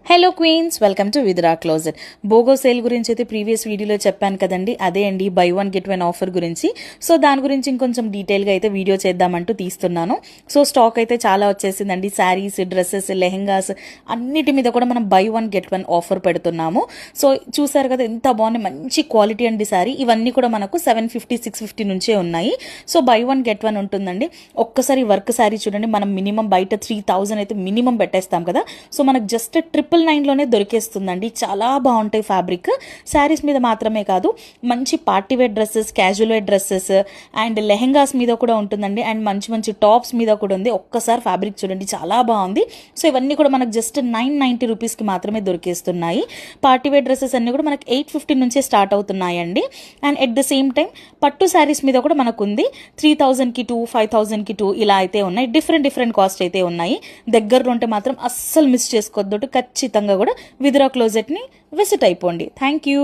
Hello queens, welcome to Vidra closet. BOGO sale గురించి అయితే previous వీడియోలో చెప్పాను కదండి, అదే అండి buy one get one offer గురించి. సో దాని గురించి ఇంకొంచెం డీటెయిల్గా అయితే వీడియో చేద్దామంటూ తీస్తున్నాను. సో స్టాక్ అయితే చాలా వచ్చేసిందండి. శారీస్, డ్రెస్సెస్, లెహెంగాస్ అన్నిటి మీద కూడా మనం by one get one offer పెడుతున్నాము. సో చూసారు కదా ఎంత బాగుంది, మంచి క్వాలిటీ అండి శారీ. ఇవన్నీ కూడా మనకు 750, 650 నుంచే ఉన్నాయి. So by one get one ఉంటుందండి. ఒక్కసారి వర్క్ శారీ చూడండి, మనం మినిమం బయట 3000 అయితే మినిమం పెట్టేస్తాం కదా. సో మనకు జస్ట్ 999లోనే దొరికేస్తుందండి. చాలా బాగుంటాయి ఫ్యాబ్రిక్. శారీస్ మీద మాత్రమే కాదు, మంచి party wear dresses, casual wear dresses and lehengas మీద కూడా ఉంటుందండి. అండ్ మంచి మంచి టాప్స్ మీద కూడా ఉంది. ఒక్కసారి ఫ్యాబ్రిక్ చూడండి, చాలా బాగుంది. సో ఇవన్నీ కూడా మనకు జస్ట్ 990 రూపీస్కి మాత్రమే దొరికేస్తున్నాయి. పార్టీ వేర్ డ్రెస్సెస్ అన్ని కూడా మనకు 850 నుంచే స్టార్ట్ అవుతున్నాయండి. And at the same time పట్టు శారీస్ మీద కూడా మనకు ఉంది. 3000కి 2, 5000కి 2 ఇలా అయితే ఉన్నాయి. డిఫరెంట్ కాస్ట్ అయితే ఉన్నాయి. దగ్గరలో ఉంటే మాత్రం అస్సలు మిస్ చేసుకోవద్దు. ఖచ్చితంగా కూడా విద్రా క్లోజెట్ని విజిట్ అయిపోండి. Thank you.